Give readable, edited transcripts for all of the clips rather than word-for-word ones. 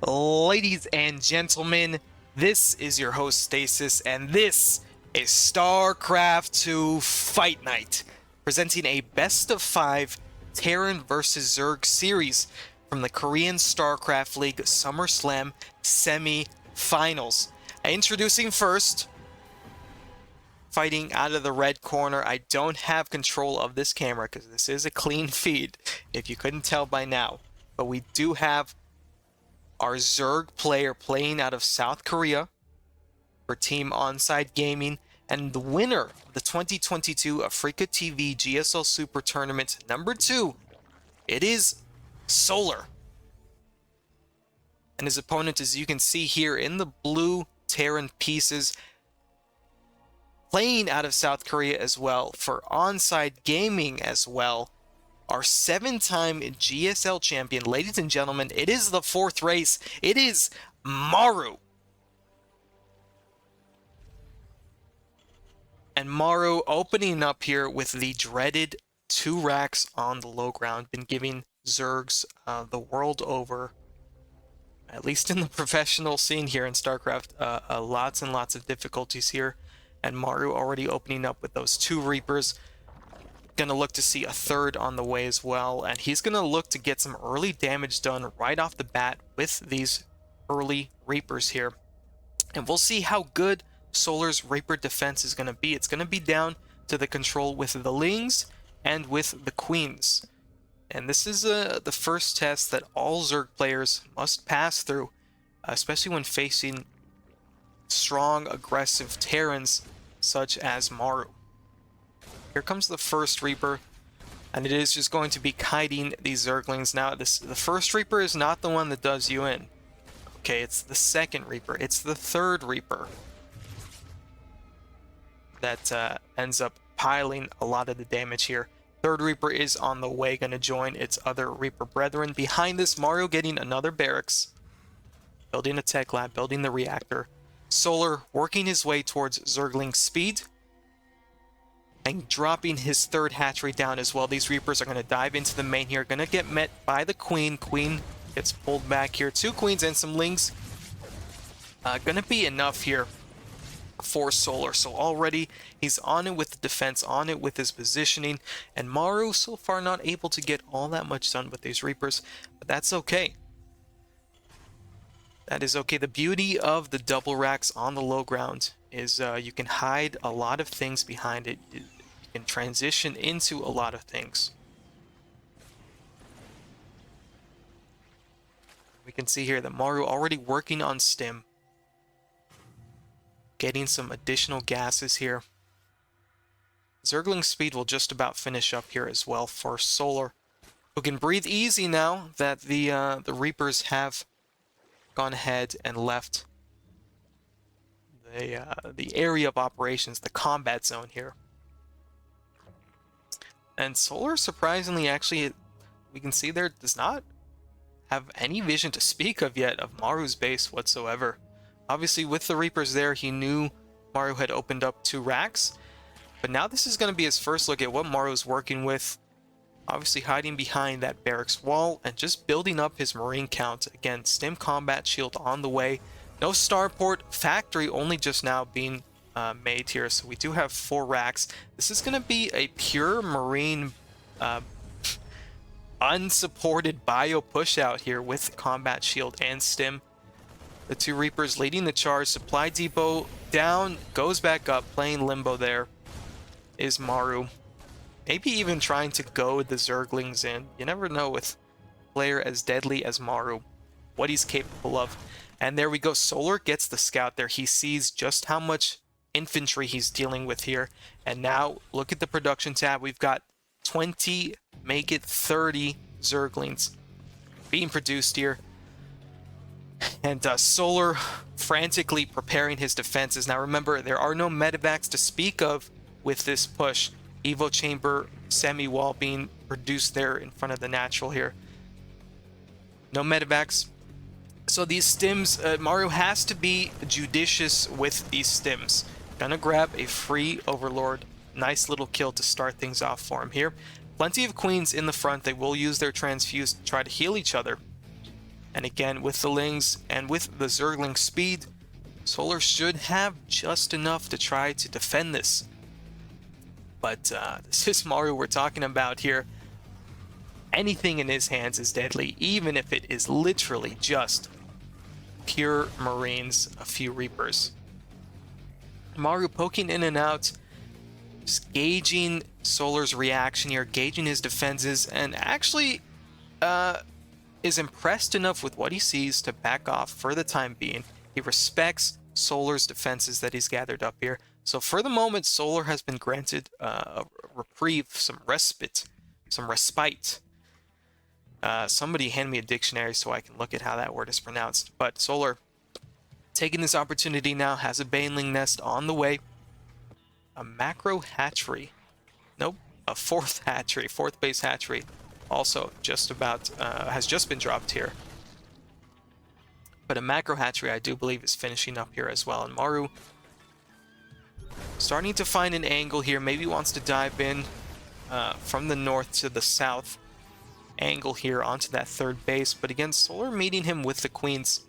Ladies and gentlemen, this is your host Stasis, and this is StarCraft 2 Fight Night, presenting a best of 5 Terran vs Zerg series from the Korean StarCraft League SummerSlam semi-finals. Introducing first, fighting out of the red corner. I don't have control of this camera because this is a clean feed, if you couldn't tell by now, but we do have our Zerg player playing out of South Korea for Team Onside Gaming, and the winner of the 2022 Africa TV GSL Super Tournament number 2, it is Solar. And his opponent, as you can see here in the blue Terran pieces, playing out of South Korea as well for Onside Gaming as well. Our 7-time GSL champion, ladies and gentlemen, it is the 4th race. It is MAru. And MAru opening up here with the dreaded 2 racks on the low ground. Been giving Zergs the world over, at least in the professional scene here in StarCraft, lots and lots of difficulties here. And MAru already opening up with those 2 Reapers. Gonna look to see a 3rd on the way as well, and he's gonna look to get some early damage done right off the bat with these early Reapers here. And we'll see how good Solar's Reaper defense is gonna be. It's gonna be down to the control with the Lings and with the Queens. And this is the first test that all Zerg players must pass through, especially when facing strong, aggressive Terrans such as MAru. Here comes the first Reaper, and it is just going to be kiting these Zerglings. Now, the first Reaper is not the one that does you in. Okay, it's the second Reaper. It's the 3rd Reaper that ends up piling a lot of the damage here. 3rd Reaper is on the way, going to join its other Reaper brethren. Behind this, MAru getting another barracks, building a tech lab, building the reactor. Solar working his way towards Zergling speed, and dropping his 3rd hatchery down as well. These Reapers are going to dive into the main here. Going to get met by the Queen. Queen gets pulled back here. 2 Queens and some Lings. Going to be enough here for Solar. So already he's on it with the defense, on it with his positioning. And MAru so far not able to get all that much done with these Reapers. But that's okay. That is okay. The beauty of the double racks on the low ground is you can hide a lot of things behind it. You can transition into a lot of things. We can see here that MAru already working on stim, getting some additional gases here. Zergling speed will just about finish up here as well for Solar, who can breathe easy now that the Reapers have gone ahead and left the area of operations, the combat zone here. And Solar, surprisingly, actually, we can see there does not have any vision to speak of yet of MAru's base whatsoever. Obviously, with the Reapers there, he knew MAru had opened up 2 racks, but now this is going to be his first look at what MAru's working with. Obviously hiding behind that barracks wall and just building up his Marine count. Again, stim combat shield on the way. No starport, factory only just now being made here, so we do have 4 racks. This is going to be a pure Marine unsupported bio push out here with combat shield and stim. The 2 Reapers leading the charge. Supply depot down, goes back up, playing limbo there is MAru. Maybe even trying to goad the Zerglings in. You never know with a player as deadly as MAru, what he's capable of. And there we go. Solar gets the scout there. He sees just how much infantry he's dealing with here. And now look at the production tab. We've got 20, make it 30 Zerglings being produced here. And Solar frantically preparing his defenses. Now remember, there are no medevacs to speak of with this push. Evo chamber semi-wall being produced there in front of the natural here. No medevacs. So these stims, MAru has to be judicious with these stims. Gonna grab a free Overlord. Nice little kill to start things off for him here. Plenty of Queens in the front. They will use their transfuse to try to heal each other. And again, with the Lings and with the Zergling speed, Solar should have just enough to try to defend this. But this is MAru we're talking about here. Anything in his hands is deadly, even if it is literally just pure Marines, a few Reapers. MAru poking in and out, just gauging Solar's reaction here, gauging his defenses, and actually is impressed enough with what he sees to back off for the time being. He respects Solar's defenses that he's gathered up here. So for the moment, Solar has been granted a reprieve, some respite. Somebody hand me a dictionary so I can look at how that word is pronounced. But Solar, taking this opportunity now, has a Baneling nest on the way. A macro hatchery. Nope, a fourth base hatchery. Also just about, has just been dropped here. But a macro hatchery, I do believe, is finishing up here as well. And MAru starting to find an angle here. Maybe wants to dive in from the north to the south angle here onto that third base. But again, Solar meeting him with the Queens.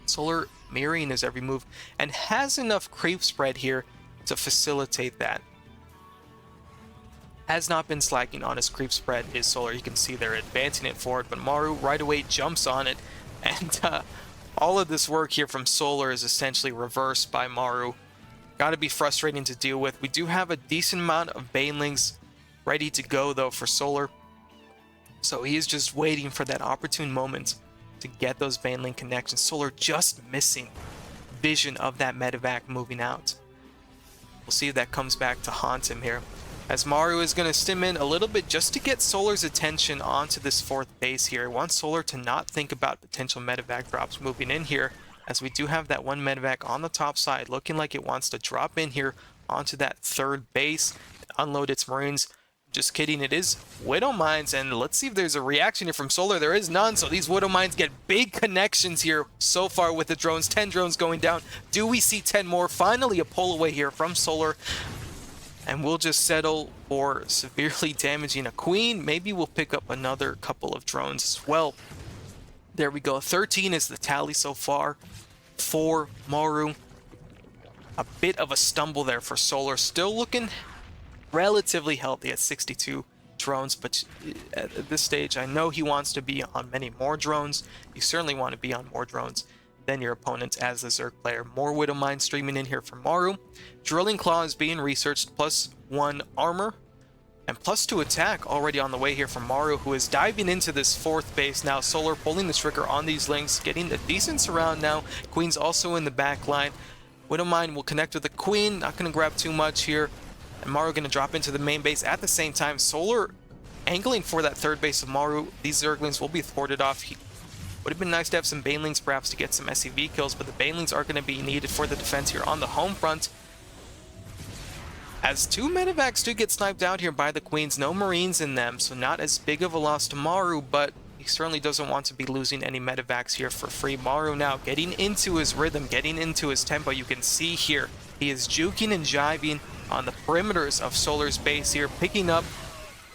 Solar mirroring his every move and has enough creep spread here to facilitate that. Has not been slacking on his creep spread is Solar. You can see they're advancing it forward, but MAru right away jumps on it. And all of this work here from Solar is essentially reversed by MAru. Got to be frustrating to deal with. We do have a decent amount of Banelings ready to go though for Solar. So he is just waiting for that opportune moment to get those Baneling connections. Solar just missing vision of that medevac moving out. We'll see if that comes back to haunt him here. As MAru is going to stim in a little bit just to get Solar's attention onto this fourth base here. He wants Solar to not think about potential medevac drops moving in here, as we do have that one medevac on the top side looking like it wants to drop in here onto that third base and unload its Marines. Just kidding, it is Widow Mines, and let's see if there's a reaction here from Solar. There is none, so these Widow Mines get big connections here so far with the drones. 10 drones going down. Do we see 10 more? Finally a pull away here from Solar. And we'll just settle for severely damaging a Queen. Maybe we'll pick up another couple of drones as well. There we go. 13 is the tally so far for MAru. A bit of a stumble there for Solar. Still looking relatively healthy at 62 drones, but at this stage, I know he wants to be on many more drones. You certainly want to be on more drones than your opponents as the Zerg player. More Widow Mine streaming in here from MAru. Drilling Claw is being researched, +1 armor and +2 attack already on the way here from MAru, who is diving into this fourth base now. Solar pulling the trigger on these Lings, getting a decent surround now. Queen's also in the back line. Widow Mine will connect with the Queen, not going to grab too much here. And MAru going to drop into the main base at the same time. Solar angling for that third base of MAru. These Zerglings will be thwarted off. Would have been nice to have some Banelings perhaps to get some SCV kills, but the Banelings are going to be needed for the defense here on the home front. As 2 medevacs do get sniped out here by the Queens, no Marines in them, so not as big of a loss to MAru, but he certainly doesn't want to be losing any medevacs here for free. MAru now getting into his rhythm, getting into his tempo. You can see here, he is juking and jiving on the perimeters of Solar's base here, picking up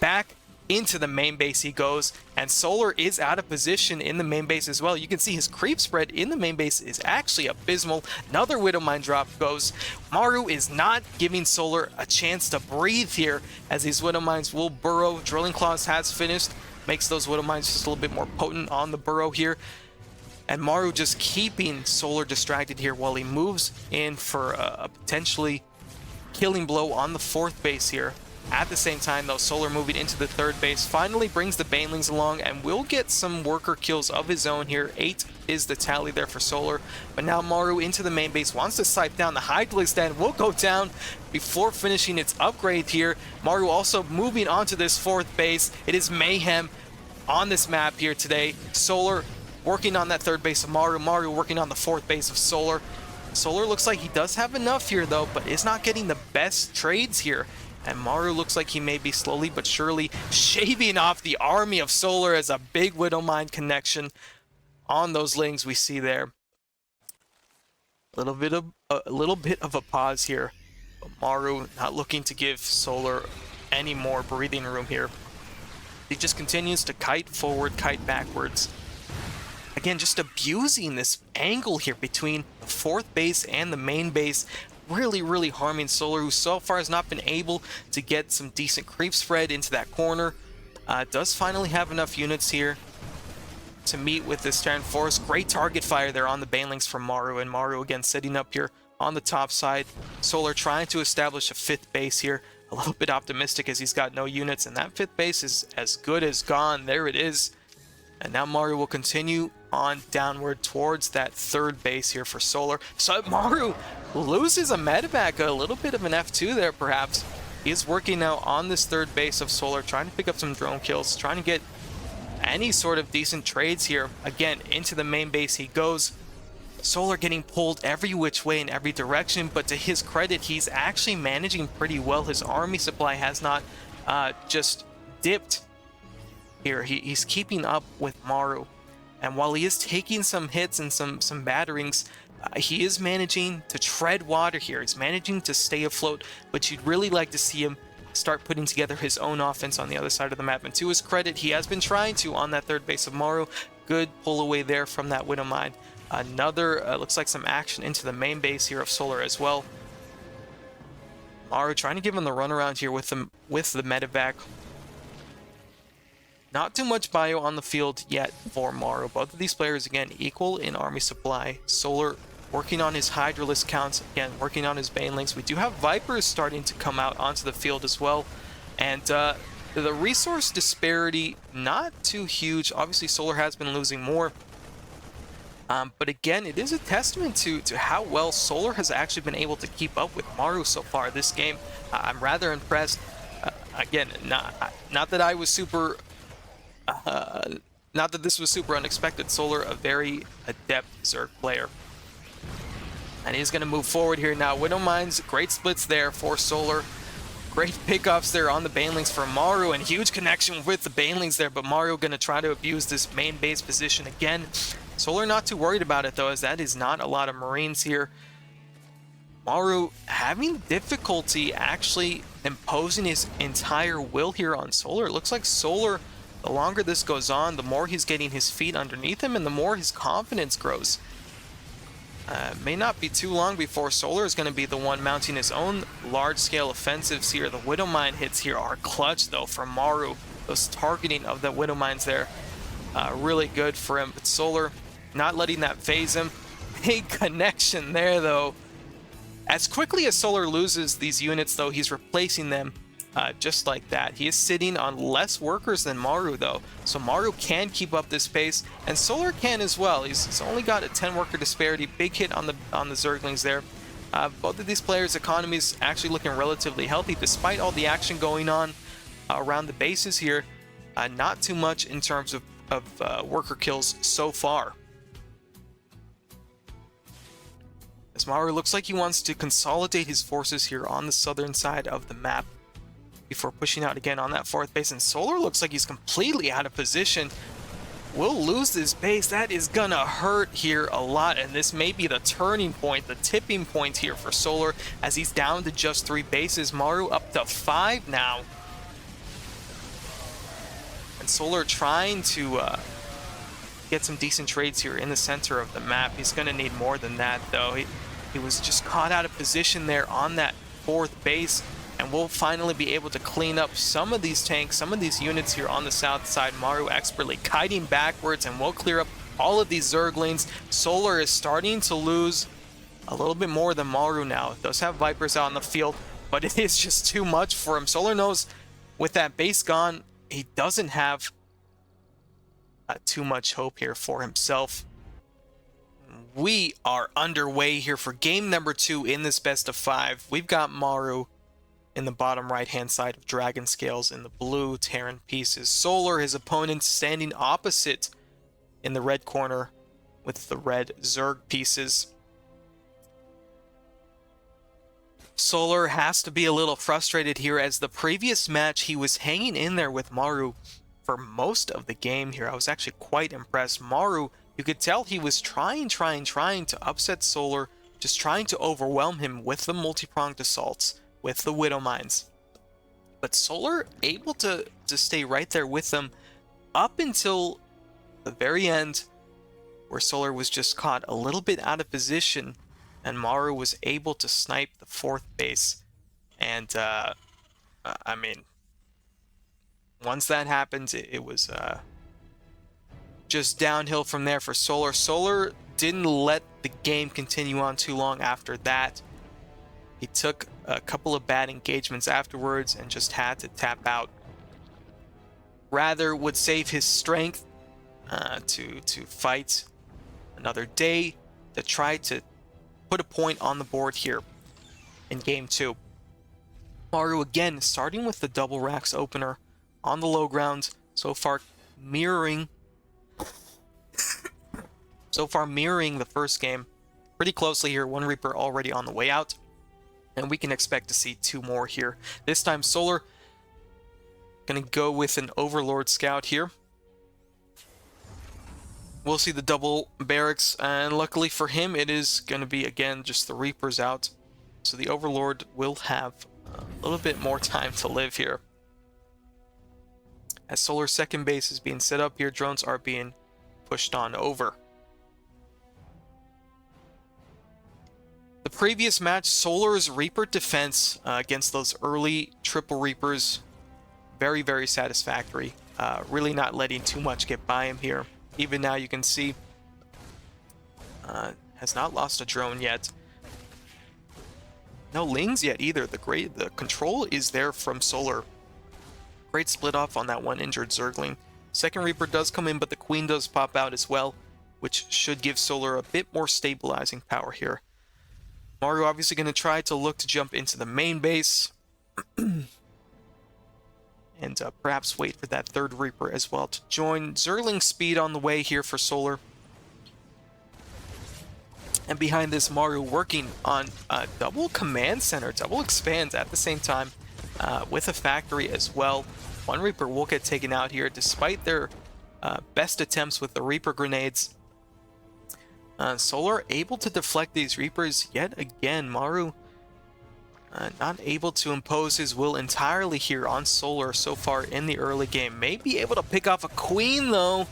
back into the main base he goes, and Solar is out of position in the main base as well. You can see his creep spread in the main base is actually abysmal. Another Widow Mine drop goes. MAru is not giving Solar a chance to breathe here, as these Widow Mines will burrow. Drilling Claws has finished, makes those Widow Mines just a little bit more potent on the burrow here. And MAru just keeping Solar distracted here while he moves in for a potentially killing blow on the fourth base here. At the same time, though, Solar moving into the third base finally brings the Banelings along and will get some worker kills of his own here. 8 is the tally there for Solar. But now MAru into the main base, wants to snipe down. The Hydra stand will go down before finishing its upgrade here. MAru also moving onto this fourth base. It is mayhem on this map here today. Solar working on that third base of MAru. MAru working on the fourth base of Solar. Solar looks like he does have enough here, though, but is not getting the best trades here. And MAru looks like he may be slowly but surely shaving off the army of Solar as a big Widow Mine connection on those Lings we see there. A little bit of a pause here. But MAru not looking to give Solar any more breathing room here. He just continues to kite forward, kite backwards. again, just abusing this angle here between the fourth base and the main base. Really harming Solar, who so far has not been able to get some decent creep spread into that corner. Does finally have enough units here to meet with this Terran Force. Great target fire there on the banelings from MAru, and MAru again setting up here on the top side. Solar trying to establish a fifth base here. A little bit optimistic as he's got no units, and that fifth base is as good as gone. There it is. And now MAru will continue on downward towards that third base here for Solar. So MAru loses a medevac, a little bit of an F2 there perhaps. He is working now on this third base of Solar, trying to pick up some drone kills, trying to get any sort of decent trades here. Again, into the main base he goes. Solar getting pulled every which way in every direction, but to his credit, he's actually managing pretty well. His army supply has not just dipped here. He's keeping up with MAru, and while he is taking some hits and some batterings, he is managing to tread water here. He's managing to stay afloat, but you'd really like to see him start putting together his own offense on the other side of the map. And to his credit, he has been trying to on that third base of MAru. Good pull away there from that Widowmine. Another, looks like some action into the main base here of Solar as well. MAru trying to give him the runaround here with the medevac. Not too much bio on the field yet for MAru. Both of these players, again, equal in army supply. Solar working on his Hydralisk counts, again, working on his Banelings. We do have Vipers starting to come out onto the field as well. And the resource disparity, not too huge. Obviously, Solar has been losing more. But again, it is a testament to how well Solar has actually been able to keep up with MAru so far this game. I'm rather impressed. Again, not that I was super... not that this was super unexpected. Solar, a very adept Zerg player. And he's going to move forward here now. Widowmines, great splits there for Solar. Great pickoffs there on the Banelings for MAru, and huge connection with the Banelings there, but MAru going to try to abuse this main base position again. Solar not too worried about it though, as that is not a lot of Marines here. MAru having difficulty actually imposing his entire will here on Solar. It looks like Solar, the longer this goes on, the more he's getting his feet underneath him and the more his confidence grows. May not be too long before Solar is going to be the one mounting his own large-scale offensives here. The Widowmine hits here are clutch though from MAru. Those targeting of the Widowmines there, really good for him. But Solar not letting that phase him. Big connection there though. As quickly as Solar loses these units though, he's replacing them just like that. He is sitting on less workers than MAru though, so MAru can keep up this pace, and Solar can as well. He's only got a 10 worker disparity. Big hit on the Zerglings there. Both of these players' economies actually looking relatively healthy despite all the action going on around the bases here. Not too much in terms of worker kills so far. As MAru looks like he wants to consolidate his forces here on the southern side of the map before pushing out again on that fourth base, and Solar looks like he's completely out of position. We'll lose this base. That is gonna hurt here a lot, and this may be the turning point, the tipping point here for Solar, as he's down to just 3 bases. MAru up to 5 now. And Solar trying to get some decent trades here in the center of the map. He's gonna need more than that though. He was just caught out of position there on that 4th base, and we'll finally be able to clean up some of these tanks, some of these units here on the south side. MAru expertly kiting backwards, and we'll clear up all of these Zerglings. Solar is starting to lose a little bit more than MAru now. It does have Vipers out on the field, but it is just too much for him. Solar knows with that base gone, he doesn't have too much hope here for himself. We are underway here for game number 2 in this best of 5. We've got MAru in the bottom right hand side of Dragon Scales in the blue Terran pieces. Solar, his opponent, standing opposite in the red corner with the red Zerg pieces. Solar has to be a little frustrated here, as the previous match he was hanging in there with MAru for most of the game here. I was actually quite impressed. MAru, you could tell he was trying to upset Solar, just trying to overwhelm him with the multi-pronged assaults, with the Widowmines. But Solar able to stay right there with them up until the very end, where Solar was just caught a little bit out of position, and MAru was able to snipe the 4th base. And I mean, once that happened, it was just downhill from there for Solar. Solar didn't let the game continue on too long after that. He took a couple of bad engagements afterwards and just had to tap out. Rather would save his strength to fight another day, to try to put a point on the board here in game 2. MAru again starting with the double racks opener on the low ground, so far mirroring the first game pretty closely here. 1 Reaper already on the way out, and we can expect to see 2 more here. This time Solar gonna go with an Overlord Scout here. We'll see the double barracks, and luckily for him it is gonna be again just the Reapers out, so the Overlord will have a little bit more time to live here. As Solar's second base is being set up here, drones are being pushed on over. The previous match, Solar's Reaper defense against those early triple Reapers, very, very satisfactory. Really not letting too much get by him here. Even now you can see has not lost a drone yet. No Lings yet either. The control is there from Solar. Great split off on that one injured Zergling. Second Reaper does come in, but the Queen does pop out as well, which should give Solar a bit more stabilizing power here. MAru obviously going to try to look to jump into the main base. And perhaps wait for that third Reaper as well to join. Zergling speed on the way here for Solar. And behind this, MAru working on double command center, double expands at the same time with a factory as well. 1 Reaper will get taken out here despite their best attempts with the Reaper grenades. Solar able to deflect these Reapers yet again. MAru not able to impose his will entirely here on Solar so far in the early game. May be able to pick off a Queen though.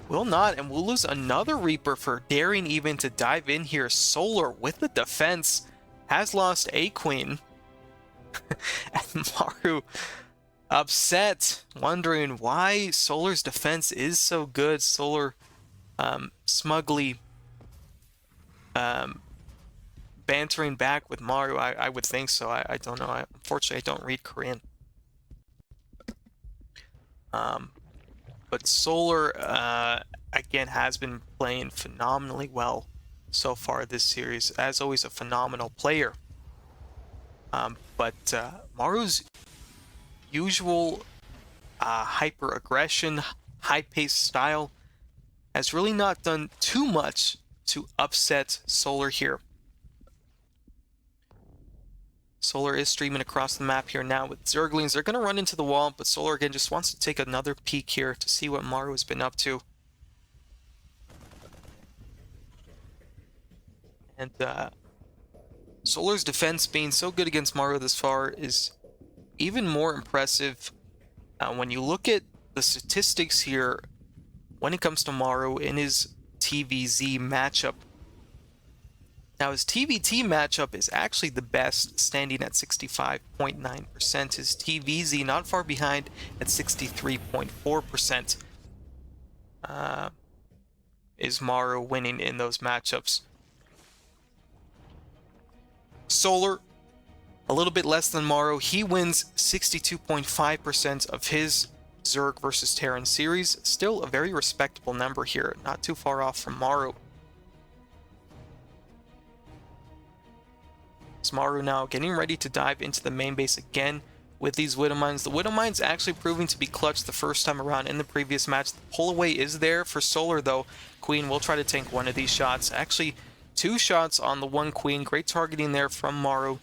Will not, and we'll lose another Reaper for daring even to dive in here. Solar with the defense has lost a Queen. And MAru upset, wondering why Solar's defense is so good. Solar smugly bantering back with MAru. I would think so. I don't know. Unfortunately, I don't read Korean. But Solar, again, has been playing phenomenally well so far this series. As always, a phenomenal player. But MAru's usual hyper-aggression, high-paced style has really not done too much to upset Solar here. Solar is streaming across the map here now with Zerglings. They're going to run into the wall, but Solar again just wants to take another peek here to see what MAru has been up to. And Solar's defense being so good against MAru this far is even more impressive when you look at the statistics here when it comes to MAru in his TvZ matchup. Now, his TvT matchup is actually the best, standing at 65.9%. His TvZ not far behind at 63.4%. Is MAru winning in those matchups. Solar, a little bit less than MAru. He wins 62.5% of his Zerg versus Terran series. Still a very respectable number here, not too far off from MAru. MAru now getting ready to dive into the main base again with these Widow Mines. The Widow Mines actually proving to be clutch the first time around in the previous match. The pull away is there for Solar though. Queen will try to tank one of these shots. Actually, 2 shots on the one Queen. Great targeting there from MAru.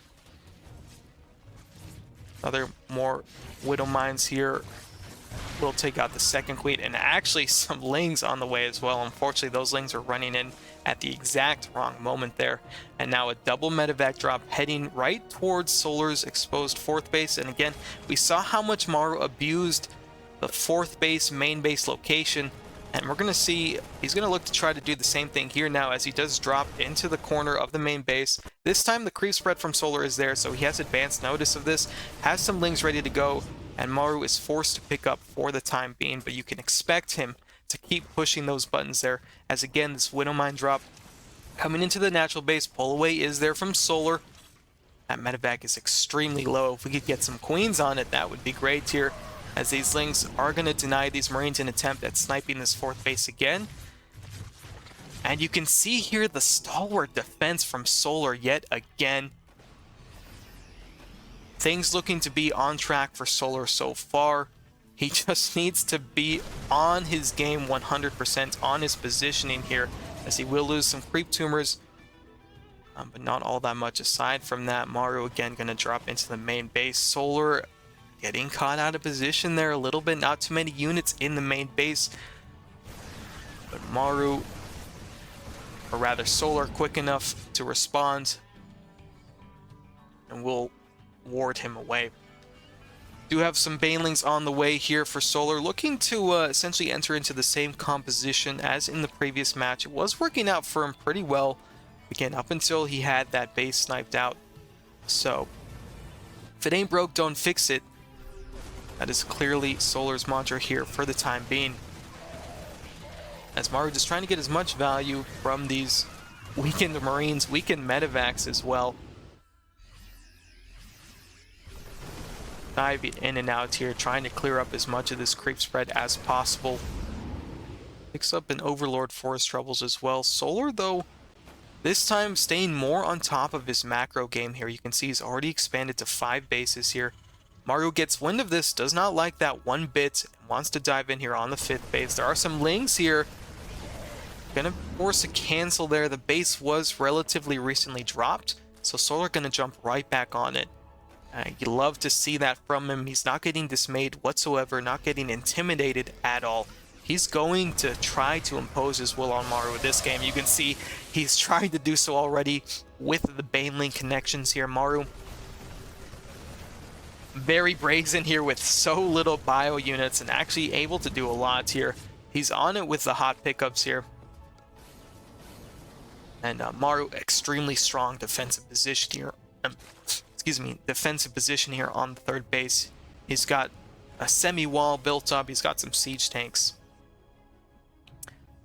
Other more Widow Mines here will take out the second Queen, and actually some Lings on the way as well. Unfortunately, those Lings are running in at the exact wrong moment there. And now a double medevac drop heading right towards Solar's exposed 4th base. And again, we saw how much MAru abused the 4th base, main base location And we're going to see, he's going to look to try to do the same thing here now as he does drop into the corner of the main base. This time the creep spread from Solar is there, so he has advanced notice of this, has some lings ready to go, and MAru is forced to pick up for the time being, but you can expect him to keep pushing those buttons there, as again, this Widowmine drop coming into the natural base. Pull away is there from Solar. That medevac is extremely low. If we could get some queens on it, that would be great here, as these lings are going to deny these Marines an attempt at sniping this fourth base again. And you can see here the stalwart defense from Solar yet again. Things looking to be on track for Solar so far. He just needs to be on his game 100%, on his positioning here, as he will lose some creep tumors, but not all that much aside from that. MAru again going to drop into the main base. Solar getting caught out of position there a little bit. Not too many units in the main base, but MAru, or rather Solar, quick enough to respond and will ward him away. Do have some banelings on the way here for Solar, looking to essentially enter into the same composition as in the previous match. It was working out for him pretty well, again, up until he had that base sniped out. So if it ain't broke, don't fix it. That is clearly Solar's mantra here for the time being, as MAru just trying to get as much value from these weakened Marines, weakened medevacs as well. Dive in and out here, trying to clear up as much of this creep spread as possible. Picks up an Overlord Forest Troubles as well. Solar, though, this time staying more on top of his macro game here. You can see he's already expanded to 5 bases here. MAru gets wind of this, does not like that one bit, and wants to dive in here on the 5th base. There are some lings here. Gonna force a cancel there. The base was relatively recently dropped, so Solar gonna jump right back on it. You love to see that from him. He's not getting dismayed whatsoever, not getting intimidated at all. He's going to try to impose his will on MAru this game. You can see he's trying to do so already with the Baneling connections here. MAru very brazen here with so little bio units and actually able to do a lot here. He's on it with the hot pickups here. And MAru, extremely strong defensive position here. Defensive position here on the 3rd base. He's got a semi-wall built up. He's got some siege tanks.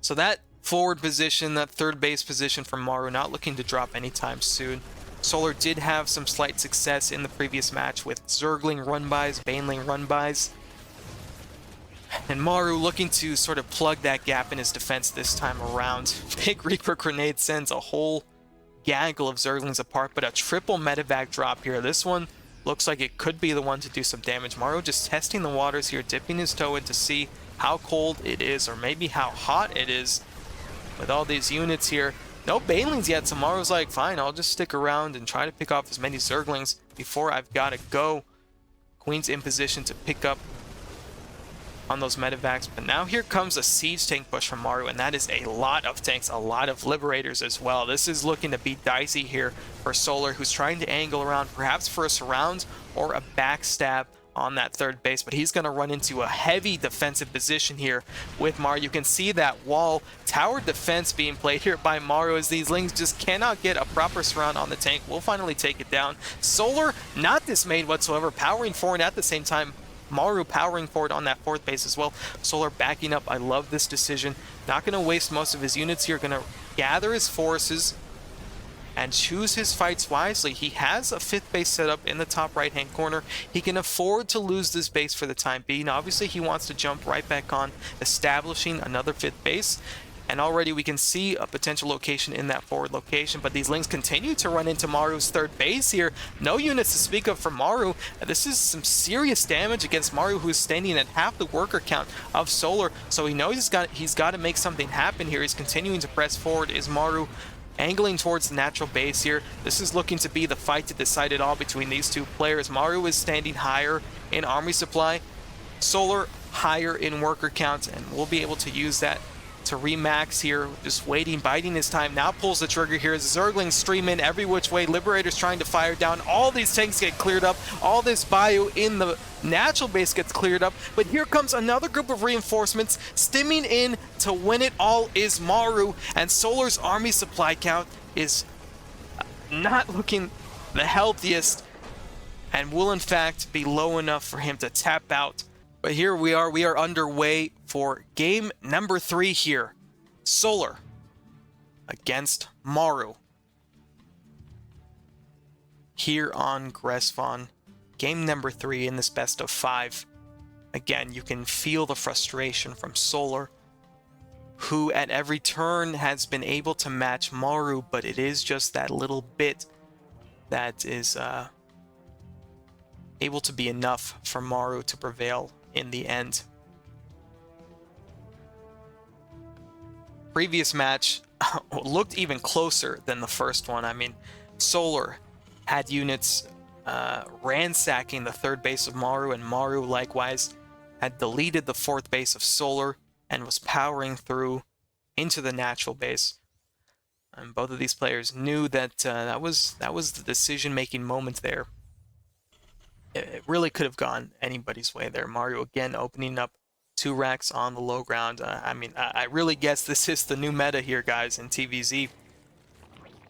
So that forward position, that 3rd base position for MAru, not looking to drop anytime soon. Solar did have some slight success in the previous match with Zergling run-bys, Baneling run-bys. And MAru looking to sort of plug that gap in his defense this time around. Big Reaper Grenade sends a whole gaggle of Zerglings apart, but a triple medevac drop here. This one looks like it could be the one to do some damage. MAru just testing the waters here, dipping his toe in to see how cold it is, or maybe how hot it is with all these units here. No Banelings yet, so MAru's like, fine, I'll just stick around and try to pick off as many Zerglings before I've got to go. Queen's in position to pick up on those medevacs, but now here comes a siege tank push from MAru, and that is a lot of tanks, a lot of Liberators as well. This is looking to be dicey here for Solar, who's trying to angle around perhaps for a surround or a backstab on that 3rd base, but he's going to run into a heavy defensive position here with MAru. You can see that wall tower defense being played here by MAru, as these lings just cannot get a proper surround on the tank. We'll finally take it down. Solar not dismayed whatsoever, powering forward at the same time. MAru powering forward on that 4th base as well. Solar backing up. I love this decision. Not going to waste most of his units here. Going to gather his forces and choose his fights wisely. He has a 5th base set up in the top right-hand corner. He can afford to lose this base for the time being. Obviously, he wants to jump right back on, establishing another 5th base. And already we can see a potential location in that forward location, but these lings continue to run into MAru's 3rd base here. No units to speak of from MAru. This is some serious damage against MAru, who's standing at half the worker count of Solar. So he knows he's got to make something happen here. He's continuing to press forward. Is MAru angling towards the natural base here? This is looking to be the fight to decide it all between these two players. MAru is standing higher in army supply. Solar higher in worker count, and we'll be able to use that to remax here, just waiting, biding his time. Now pulls the trigger here as Zerglings stream in every which way. Liberator's trying to fire down. All these tanks get cleared up. All this bio in the natural base gets cleared up. But here comes another group of reinforcements. Stimming in to win it all is MAru, and Solar's army supply count is not looking the healthiest and will in fact be low enough for him to tap out. But here we are underway for game number 3 here. Solar against MAru. Here on Gresvon. Game number 3 in this best of 5. Again, you can feel the frustration from Solar, who at every turn has been able to match MAru, but it is just that little bit that is able to be enough for MAru to prevail in the end. Previous match looked even closer than the first one. I mean, Solar had units ransacking the 3rd base of MAru, and MAru likewise had deleted the 4th base of Solar and was powering through into the natural base. And both of these players knew that that was the decision-making moment there. It really could have gone anybody's way there. MAru again opening up 2 racks on the low ground. I mean, I really guess this is the new meta here, guys, in TvZ.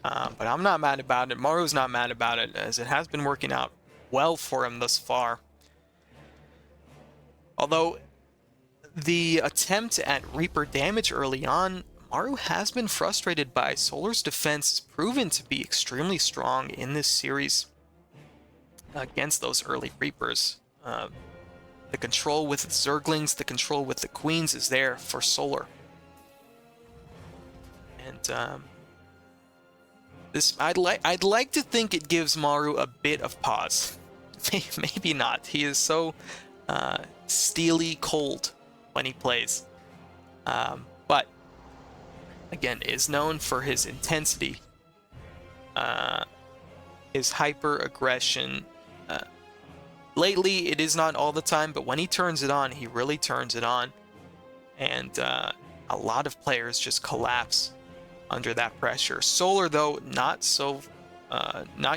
But I'm not mad about it. MAru's not mad about it, as it has been working out well for him thus far. Although the attempt at Reaper damage early on, MAru has been frustrated by. Solar's defense has proven to be extremely strong in this series against those early Reapers. The control with the Zerglings, the control with the Queens is there for Solar. And this, I'd like to think it gives MAru a bit of pause. Maybe not. He is so steely cold when he plays. But again, is known for his intensity, his hyper aggression. Lately, it is not all the time, but when he turns it on, he really turns it on. And a lot of players just collapse under that pressure. Solar, though, not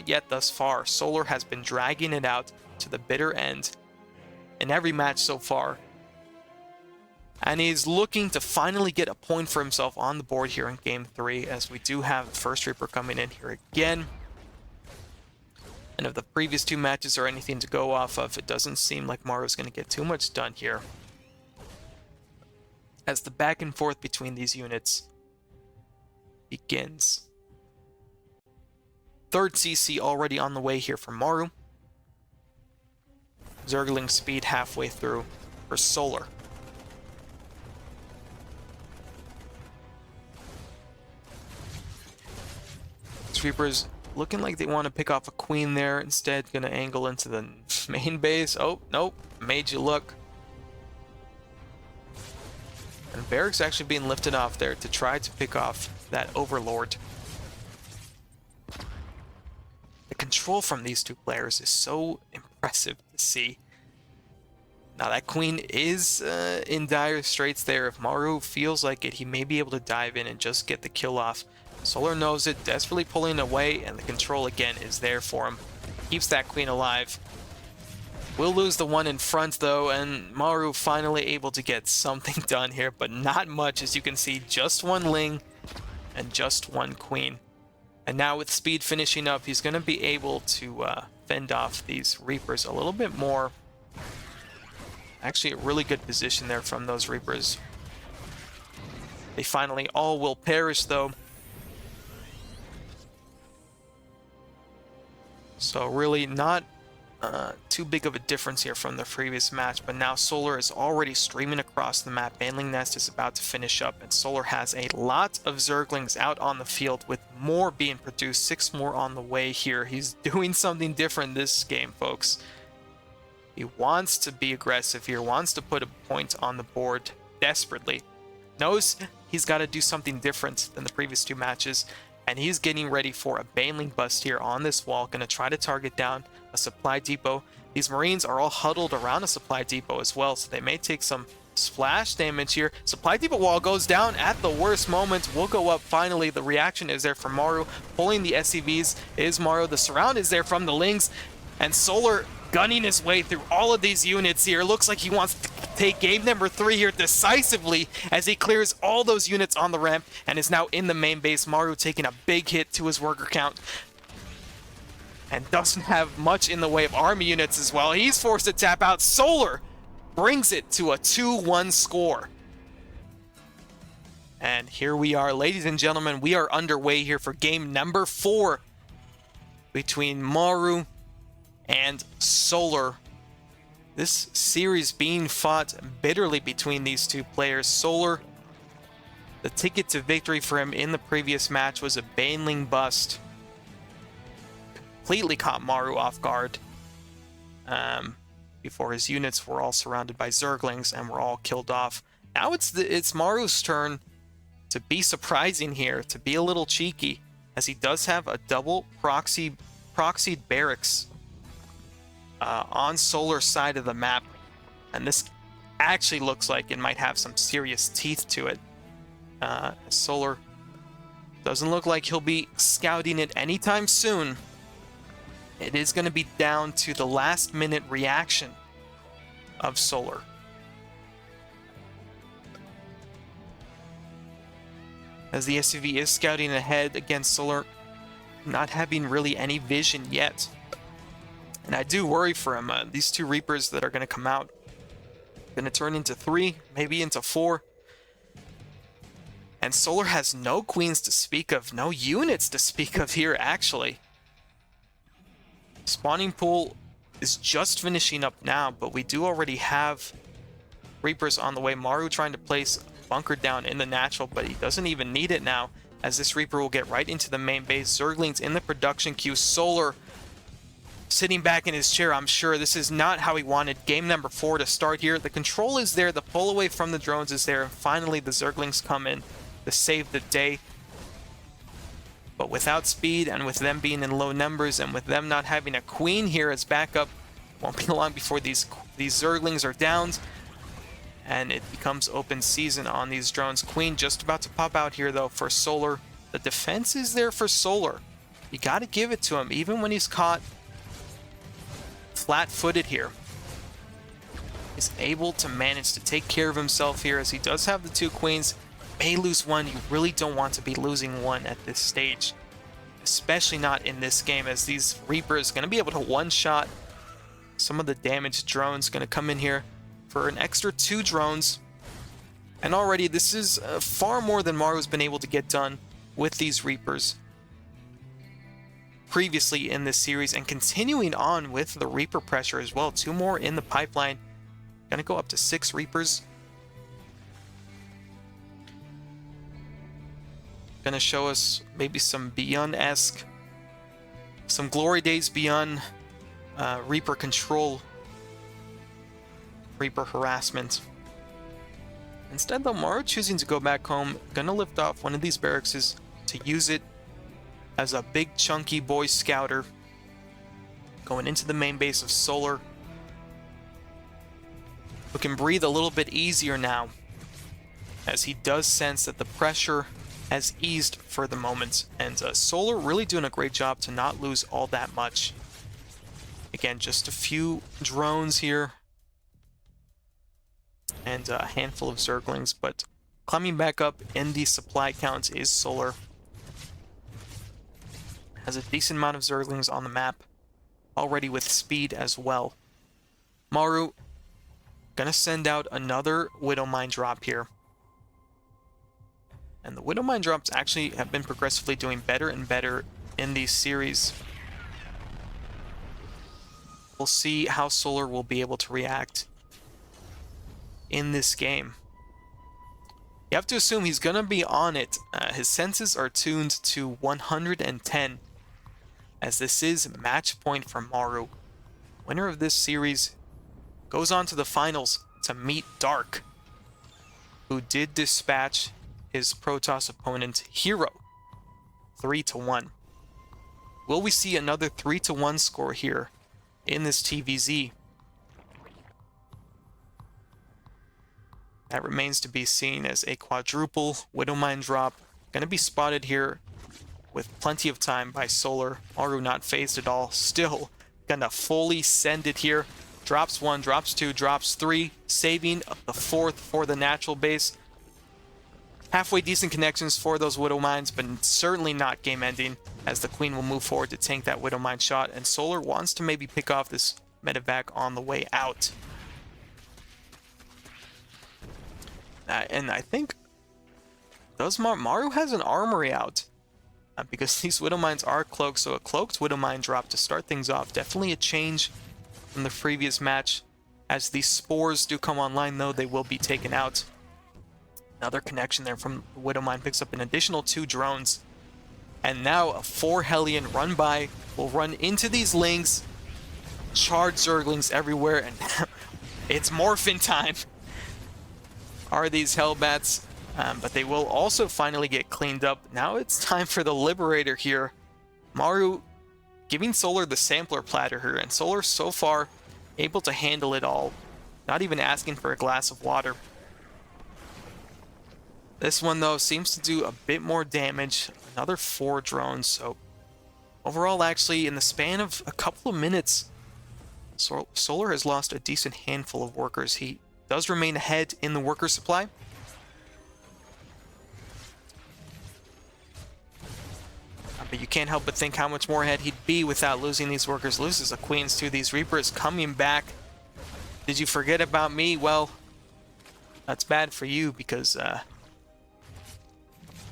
yet thus far. Solar has been dragging it out to the bitter end in every match so far. And he's looking to finally get a point for himself on the board here in Game 3, as we do have the first Reaper coming in here again. And if the previous 2 matches are anything to go off of, it doesn't seem like MAru's going to get too much done here, as the back and forth between these units begins. 3rd CC already on the way here for MAru. Zergling speed halfway through for Solar. Reapers looking like they want to pick off a Queen there. Instead, going to angle into the main base. Oh, nope. Made you look. And Barracks actually being lifted off there to try to pick off that Overlord. The control from these 2 players is so impressive to see. Now that Queen is in dire straits there. If MAru feels like it, he may be able to dive in and just get the kill off. Solar knows it, desperately pulling away, and the control again is there for him. Keeps that Queen alive. Will lose the one in front though, and MAru finally able to get something done here, but not much. As you can see, just 1 Ling and just 1 Queen. And now with speed finishing up, he's going to be able to fend off these Reapers a little bit more. Actually, a really good position there from those Reapers. They finally all will perish though. So really not too big of a difference here from the previous match, but now Solar is already streaming across the map. Baneling Nest is about to finish up, and Solar has a lot of Zerglings out on the field, with more being produced, 6 more on the way here. He's doing something different this game, folks. He wants to be aggressive here, wants to put a point on the board desperately. Knows he's got to do something different than the previous 2 matches. And he's getting ready for a Baneling bust here on this wall. Going to try to target down a supply depot. These Marines are all huddled around a supply depot as well, so they may take some Splash damage here. Supply Depot wall goes down at the worst moment. Will go up finally. The reaction is there from MAru. Pulling the SCVs is MAru. The surround is there from the Lings. And Solar gunning his way through all of these units here. Looks like he wants to take game number 3 here decisively as he clears all those units on the ramp and is now in the main base. MAru taking a big hit to his worker count. And doesn't have much in the way of army units as well. He's forced to tap out. Solar brings it to a 2-1 score. And here we are, ladies and gentlemen. We are underway here for game number 4 between MAru and Solar. This series being fought bitterly between these two players. Solar, the ticket to victory for him in the previous match was a Baneling bust. Completely caught MAru off guard. Before his units were all surrounded by Zerglings and were all killed off. Now it's MAru's turn to be surprising here, to be a little cheeky, as he does have a double proxied barracks on Solar's side of the map, and this actually looks like it might have some serious teeth to it. Solar doesn't look like he'll be scouting it anytime soon. It is going to be down to the last minute reaction of Solar. As the SCV is scouting ahead against Solar, not having really any vision yet. And I do worry for him. These 2 Reapers that are going to come out, going to turn into 3, maybe into 4. And Solar has no queens to speak of, no units to speak of here, actually. Spawning pool is just finishing up now, but we do already have Reapers on the way. MAru trying to place bunker down in the natural, but he doesn't even need it now, as this Reaper will get right into the main base. Zerglings in the production queue. Solar sitting back in his chair, I'm sure. This is not how he wanted game number 4 to start here. The control is there, the pull away from the drones is there, and finally the Zerglings come in to save the day. But without speed, and with them being in low numbers, and with them not having a queen here as backup, won't be long before these Zerglings are downed, and it becomes open season on these drones. Queen just about to pop out here, though, for Solar. The defense is there for Solar. You got to give it to him, even when he's caught flat-footed here. He's able to manage to take care of himself here, as he does have the 2 queens. May lose one. You really don't want to be losing one at this stage, especially not in this game, as these Reapers going to be able to one-shot some of the damaged drones. Going to come in here for an extra 2 drones, and already this is far more than MAru's been able to get done with these Reapers previously in this series, and continuing on with the Reaper pressure as well. 2 more in the pipeline. Going to go up to 6 Reapers. Going to show us maybe some Beyond-esque, some Glory Days Beyond Reaper control, Reaper harassment. Instead, though, MAru choosing to go back home, going to lift off one of these barracks to use it as a big chunky boy scouter, going into the main base of Solar, who can breathe a little bit easier now, as he does sense that the pressure has eased for the moment, and Solar really doing a great job to not lose all that much. Again, just a few drones here and a handful of Zerglings, but climbing back up in the supply count is Solar. Has a decent amount of Zerglings on the map, already with speed as well. MAru gonna send out another Widow Mine drop here. And the Widow Mine drops actually have been progressively doing better and better in these series. We'll see how Solar will be able to react in this game. You have to assume he's going to be on it. His senses are tuned to 110, as this is match point for MAru. Winner of this series goes on to the finals to meet Dark, who did dispatch his Protoss opponent Hero 3-1. Will we see another 3-1 score here in this TvZ? That remains to be seen as a quadruple Widowmine drop. Going to be spotted here with plenty of time by Solar. MAru not phased at all. Still going to fully send it here. Drops 1, drops 2, drops 3, saving the 4th for the natural base. Halfway decent connections for those Widow Mines, but certainly not game ending, as the Queen will move forward to tank that Widow Mine shot, and Solar wants to maybe pick off this medevac on the way out. And I think MAru has an armory out, because these Widow Mines are cloaked, so a cloaked Widow Mine drop to start things off. Definitely a change from the previous match. As these spores do come online, though, they will be taken out. Another connection there from the Widow Mine picks up an additional 2 drones. And now a 4 Hellion run by will run into these Lings. Charged Zerglings everywhere, and it's morphin time. Are these Hellbats? But they will also finally get cleaned up. Now it's time for the Liberator here. MAru giving Solar the sampler platter here, and Solar so far able to handle it all. Not even asking for a glass of water. This one, though, seems to do a bit more damage. Another 4 drones, so overall, actually, in the span of a couple of minutes, Solar has lost a decent handful of workers. He does remain ahead in the worker supply. But you can't help but think how much more ahead he'd be without losing these workers. Loses the Queens too. These Reapers coming back. Did you forget about me? Well, that's bad for you, because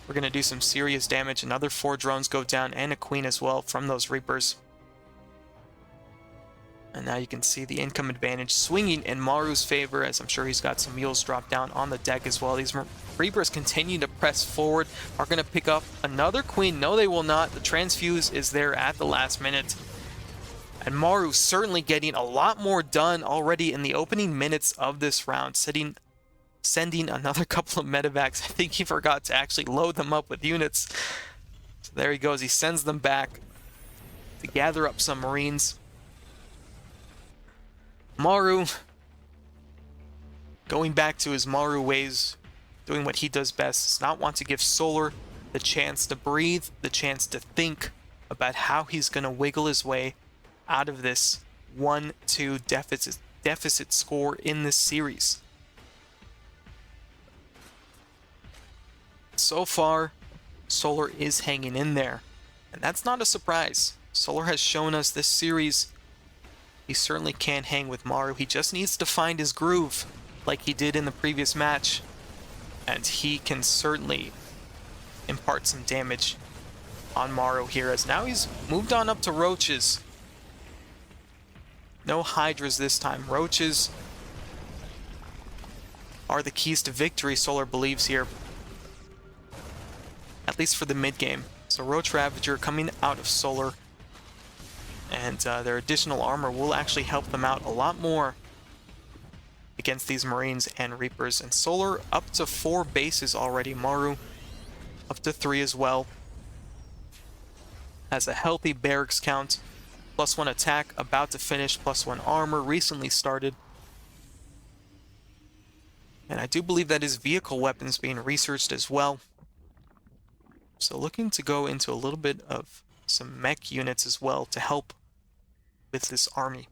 we're going to do some serious damage. Another 4 drones go down, and a Queen as well from those Reapers. And now you can see the income advantage swinging in MAru's favor, as I'm sure he's got some mules drop down on the deck as well. These Reapers continue to press forward, are going to pick up another Queen. No, they will not. The transfuse is there at the last minute. And MAru certainly getting a lot more done already in the opening minutes of this round, sending another couple of medevacs. I think he forgot to actually load them up with units. So there he goes. He sends them back to gather up some Marines. MAru going back to his MAru ways, doing what he does best, does not want to give Solar the chance to breathe, the chance to think about how he's going to wiggle his way out of this 1-2 deficit score in this series. So far, Solar is hanging in there, and that's not a surprise. Solar has shown us this series he certainly can hang with MAru. He just needs to find his groove like he did in the previous match, and he can certainly impart some damage on MAru here, as now he's moved on up to Roaches. No Hydras this time. Roaches are the keys to victory, Solar believes here, at least for the mid game. So Roach Ravager coming out of Solar, and their additional armor will actually help them out a lot more against these Marines and Reapers. And Solar up to 4 bases already. MAru up to 3 as well. Has a healthy barracks count. +1 attack, about to finish. +1 armor, recently started. And I do believe that his vehicle weapons being researched as well. So looking to go into a little bit of some mech units as well to help with this army,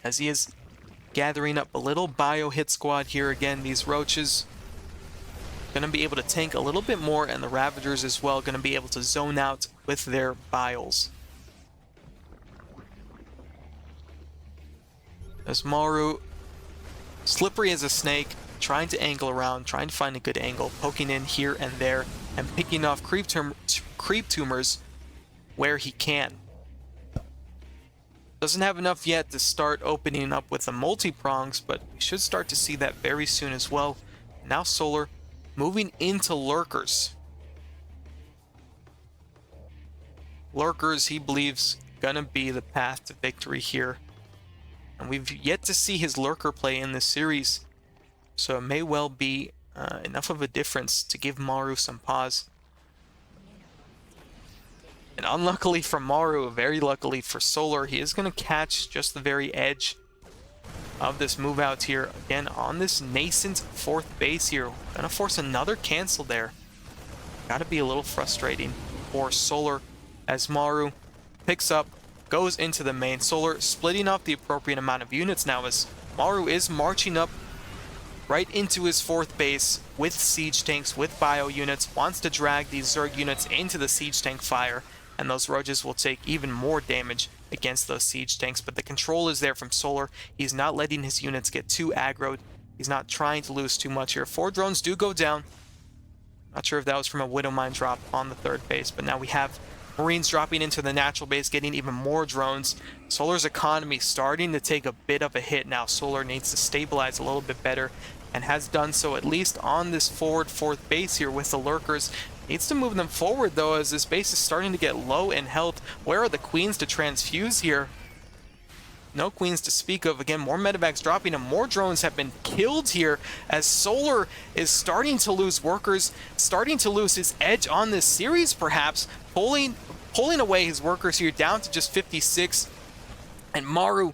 as he is gathering up a little bio hit squad here. Again, these Roaches going to be able to tank a little bit more, and the Ravagers as well going to be able to zone out with their biles. As MAru, slippery as a snake, trying to angle around, trying to find a good angle, poking in here and there, and picking off creep tumors where he can. Doesn't have enough yet to start opening up with the multi-prongs, but we should start to see that very soon as well. Now Solar moving into Lurkers. Lurkers, he believes, gonna be the path to victory here. And we've yet to see his Lurker play in this series, so it may well be enough of a difference to give MAru some pause. And unluckily for MAru, very luckily for Solar, he is going to catch just the very edge of this move out here. Again, on this nascent 4th base here. Gonna force another cancel there. Gotta be a little frustrating for Solar as MAru picks up, goes into the main. Solar splitting off the appropriate amount of units now as MAru is marching up right into his 4th base with siege tanks, with bio units, wants to drag these Zerg units into the siege tank fire, and those Roaches will take even more damage against those siege tanks. But the control is there from Solar. He's not letting his units get too aggroed. He's not trying to lose too much here. 4 drones do go down. Not sure if that was from a Widow Mine drop on the 3rd base, but now we have Marines dropping into the natural base, getting even more drones. Solar's economy starting to take a bit of a hit now. Solar needs to stabilize a little bit better, and has done so at least on this forward 4th base here with the lurkers. Needs to move them forward though, as this base is starting to get low in health. Where are the queens to transfuse here? No queens to speak of. Again, more medevacs dropping and more drones have been killed here as Solar is starting to lose workers, starting to lose his edge on this series perhaps, pulling away his workers here down to just 56. And MAru,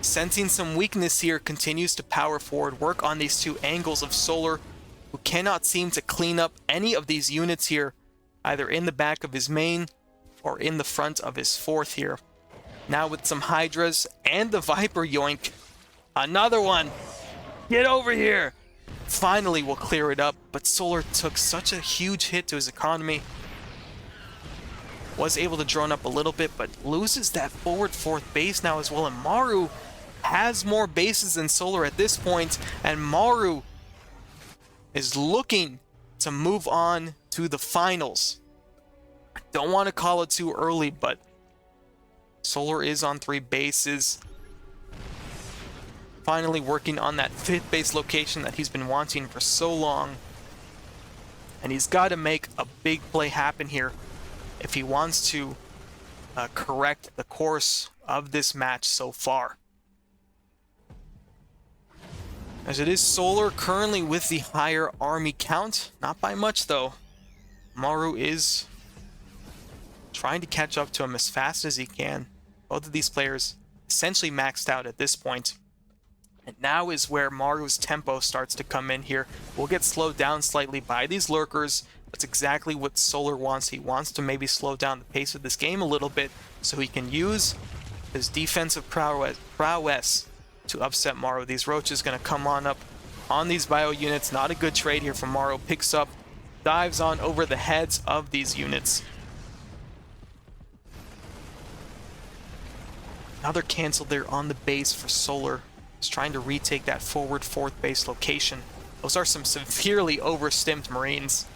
sensing some weakness here, continues to power forward, work on these 2 angles of Solar, who cannot seem to clean up any of these units here, either in the back of his main or in the front of his 4th here. Now with some Hydras and the Viper yoink. Another one! Get over here! Finally we'll clear it up, but Solar took such a huge hit to his economy. Was able to drone up a little bit, but loses that forward 4th base now as well. And MAru has more bases than Solar at this point, and MAru is looking to move on to the finals. I don't want to call it too early, but Solar is on 3 bases. Finally working on that 5th base location that he's been wanting for so long. And he's got to make a big play happen here if he wants to correct the course of this match so far. As it is Solar currently with the higher army count. Not by much though. MAru is trying to catch up to him as fast as he can. Both of these players essentially maxed out at this point. And now is where MAru's tempo starts to come in here. We'll get slowed down slightly by these lurkers. That's exactly what Solar wants. He wants to maybe slow down the pace of this game a little bit so he can use his defensive prowess to upset MAru. These Roaches going to come on up on these bio units. Not a good trade here from MAru. Picks up, dives on over the heads of these units. Another cancel there on the base for Solar. He's trying to retake that forward 4th base location. Those are some severely overstimmed Marines.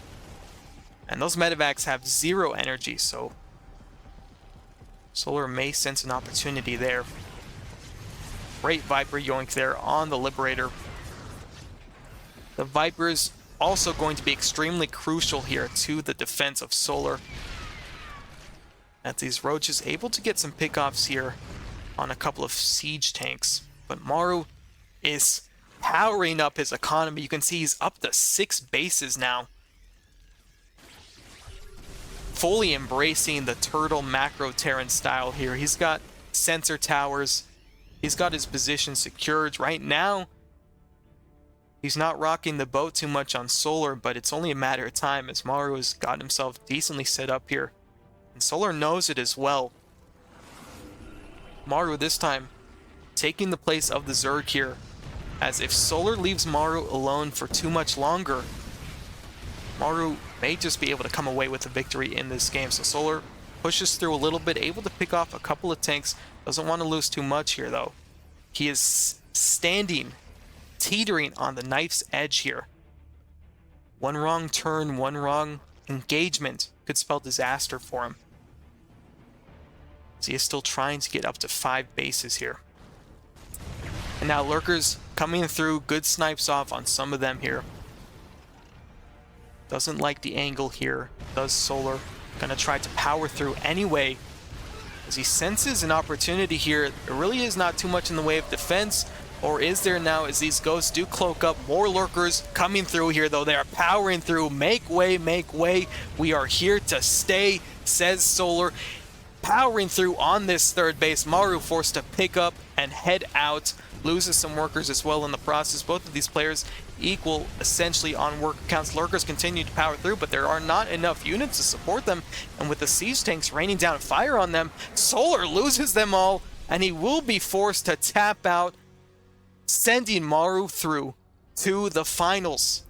And those medevacs have 0 energy, so Solar may sense an opportunity there. Great Viper yoink there on the Liberator. The Viper's also going to be extremely crucial here to the defense of Solar. As these Roaches able to get some pickoffs here on a couple of siege tanks. But MAru is powering up his economy. You can see he's up to 6 bases now. Fully embracing the Turtle Macro Terran style here. He's got sensor towers. He's got his position secured. Right now, he's not rocking the boat too much on Solar, but it's only a matter of time as MAru has got himself decently set up here. And Solar knows it as well. MAru this time taking the place of the Zerg here, as if Solar leaves MAru alone for too much longer, MAru may just be able to come away with a victory in this game. So Solar pushes through a little bit, able to pick off a couple of tanks. Doesn't want to lose too much here though. He is standing, teetering on the knife's edge here. One wrong turn, one wrong engagement could spell disaster for him. So he is still trying to get up to 5 bases here. And now lurkers coming through, good snipes off on some of them here. Doesn't like the angle here, does Solar. Gonna try to power through anyway, as he senses an opportunity here. There really is not too much in the way of defense, or is there now, as these ghosts do cloak up. More lurkers coming through here though. They are powering through. Make way, make way. We are here to stay, says Solar. powering through on this third base. MAru forced to pick up and head out. Loses some workers as well in the process. Both of these players equal essentially on work counts. Lurkers continue to power through, but there are not enough units to support them. And with the siege tanks raining down fire on them, Solar loses them all, and he will be forced to tap out, sending MAru through to the finals.